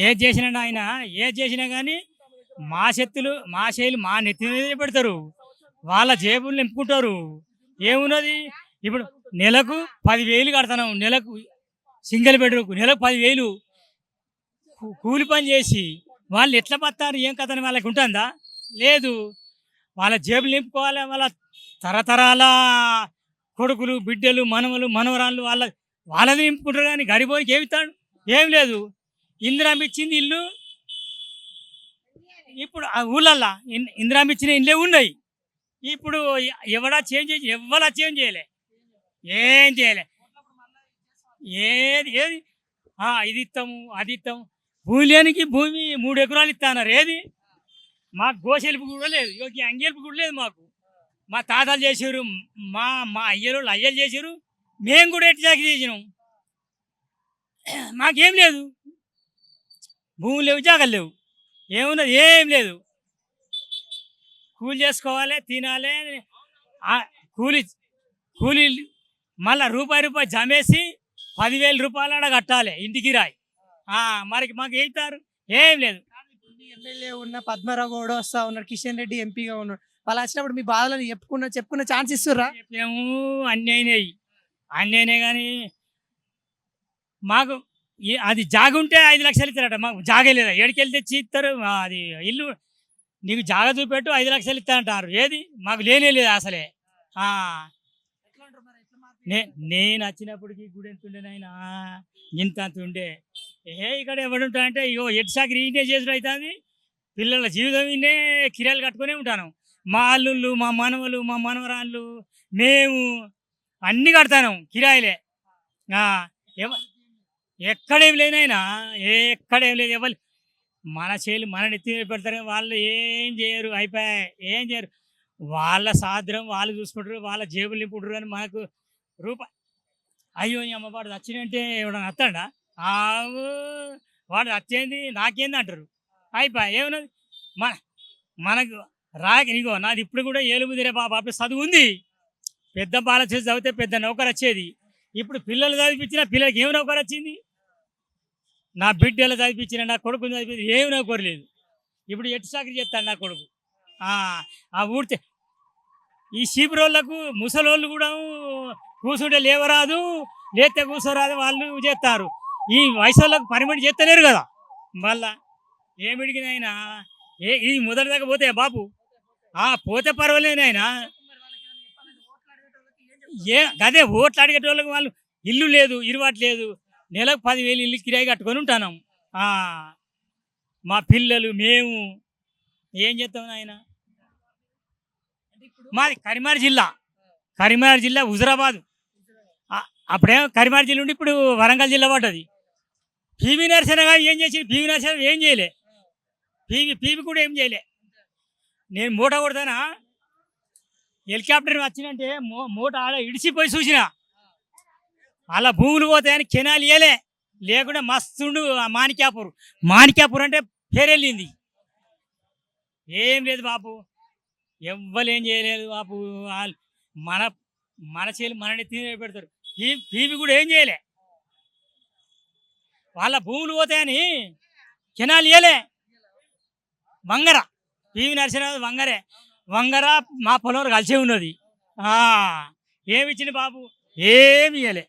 ఏది చేసినా ఆయన ఏది చేసినా కానీ మా శక్తులు మా శైలి మా నెత్తి మీద పెడతారు. వాళ్ళ జేబులు నింపుకుంటారు. ఏమున్నది ఇప్పుడు నెలకు 10,000 కడతాం. నెలకు సింగిల్ బెడ్‌రూమ్‌కు నెలకు 10,000 కూలి పని చేసి వాళ్ళు ఎట్లా బతారు? ఏం కథ అని వాళ్ళకి ఉంటుందా? లేదు. వాళ్ళ జేబులు నింపుకోవాలి. వాళ్ళ తరతరాల కొడుకులు, బిడ్డలు, మనవలు, మనవరాళ్ళు వాళ్ళది నింపుకుంటారు కానీ గరీబోనికి ఏమిస్తాడు? ఏం లేదు. ఇందిరమ్మ ఇచ్చింది ఇల్లు ఇప్పుడు ఆ ఊళ్ళల్లా ఇందిరమ్మ ఇచ్చిన ఇళ్ళే ఉన్నాయి. ఇప్పుడు ఎవ్వడా చేంజ్ చేయలే. ఏం చేయలే. ఏది ఇది ఇస్తాము, అది ఇస్తాము. భూమి లేనికి భూమి 3 ఎకరాలు ఇస్తా అన్నారు. ఏది మాకు గోసెలుపు కూడా లేదు. ఈ అంగెలుపు కూడా లేదు మాకు. మా తాతలు చేసారు, మా మా అయ్యలు చేసారు. మేము కూడా ఎట్టి చాకి చేసినాం. మాకేం లేదు. భూములు లేవు, జాగాలు లేవు. ఏమున్నది? ఏం లేదు. కూలి చేసుకోవాలి, తినాలి. కూలి కూలీ మళ్ళా రూపాయి జమేసి 10,000 రూపాయలు ఆడ కట్టాలి ఇంటికి రాయి. మరి మాకు ఏమిస్తారు? ఏం లేదు. ఎమ్మెల్యే ఉన్న పద్మరావు గౌడ వస్తా ఉన్నాడు, కిషన్ రెడ్డి ఎంపీగా ఉన్నాడు. వాళ్ళు వచ్చినప్పుడు మీ బాధలను చెప్పుకున్న ఛాన్స్ ఇస్తుర్రా? మేము అన్నీ అయినాయి కానీ మాకు అది జాగ ఉంటే 5 లక్షలు ఇస్తారట. మాకు జాగే లేదా? ఏడికెళ్ళి తెచ్చి ఇస్తారు. అది ఇల్లు నీకు జాగ చూపెట్టు 5 లక్షలు ఇస్తారంటారు. ఏది మాకు లేనే లేదు అసలే. నేను వచ్చినప్పటికి గుడి ఎంత ఉండేనైనా ఇంత అంత ఉండే. ఇక్కడ ఎవడుంటానంటే ఎటు సాకి ఈయనే చేసుడు అవుతుంది. పిల్లల జీవితం ఇన్నే కిరాయిలు కట్టుకునే ఉంటాను. మా అల్లుళ్ళు, మా మనవలు, మా మనవరాళ్ళు, మేము అన్నీ కడతాను కిరాయిలే. ఎక్కడేం లేనైనా ఎక్కడేం లేదు. ఎవరు మన చేలు మన నెత్తి పెడతారు. వాళ్ళు ఏం చేయరు. అయిపోయాయి. ఏం చేయరు. వాళ్ళ సాధ్రం వాళ్ళు చూసుకుంటారు. వాళ్ళ జేబులు నింపుకుంటారు. కానీ మనకు రూపాయి అయ్యో అమ్మ వాడు వచ్చినంటే ఎవడన్నా వస్తాడా? వాడు వచ్చేది నాకేంది అంటారు. అయిపోయి ఏమన్నది మనకు నీకో నాది ఇప్పుడు కూడా ఏలుముదిరే బాబా చదువు ఉంది. పెద్ద బాల చేసి చదివితే పెద్ద నౌకరు వచ్చేది. ఇప్పుడు పిల్లలు చదివించిన పిల్లలకి ఏమి నౌకరు వచ్చింది? నా బిడ్డలు చదివించిన, నా కొడుకుని చదివించి ఏమి నౌకరు లేదు. ఇప్పుడు ఎటు చాకరీ చేస్తాడు నా కొడుకు. ఊడితే ఈ చీపురోళ్ళకు ముసలోళ్ళు కూడా కూర్చుంటే లేవరాదు, లేతే కూర్చోరాదు. వాళ్ళు చేస్తారు. ఈ వయసు వాళ్ళకు పర్మిట్ చేస్తలేరు కదా. మళ్ళా ఏమిడికినైనా ఇది మొదటి దాకా పోతే బాబు పోతే పర్వాలేనైనా అదే ఓట్లు అడిగేటోళ్ళకి వాళ్ళు ఇల్లు లేదు, ఇరువాటు లేదు. నెలకు 10,000 ఇల్లు కిరాయి కట్టుకొని ఉంటాను. మా పిల్లలు మేము ఏం చేస్తాం ఆయన. మాది కరీంనగర్ జిల్లా హుజురాబాద్. అప్పుడేమో కరీంనగర్ జిల్లా ఉండి ఇప్పుడు వరంగల్ జిల్లా పడ్డది. పివి నరసింహ గారు ఏం చేసి పివి నరసింహ ఏం చేయలే. పీవి కూడా ఏం చేయలే. నేను మూట కొడతానా హెలికాప్టర్ వచ్చినంటే మూట ఆడ ఇడిచిపోయి చూసిన అలా భూములు పోతాయని కెనాలు ఇయ్యలే. లేకుండా మస్తుండు మాణిక్యాపూర్ అంటే పేరెళ్ళింది. ఏం లేదు బాపు. ఎవ్వరేం చేయలేదు బాపు. మన చేలు మనని తిని పెడతారు. పీవి కూడా ఏం చేయలే. వాళ్ళ భూములు పోతాయని కెనాలు ఇయ్యలే. వంగర పివి నరసింహరావు వంగర మా పొలం కలిసే ఉన్నది. ఏమి ఇచ్చింది బాబు? ఏమి ఇయ్యలే.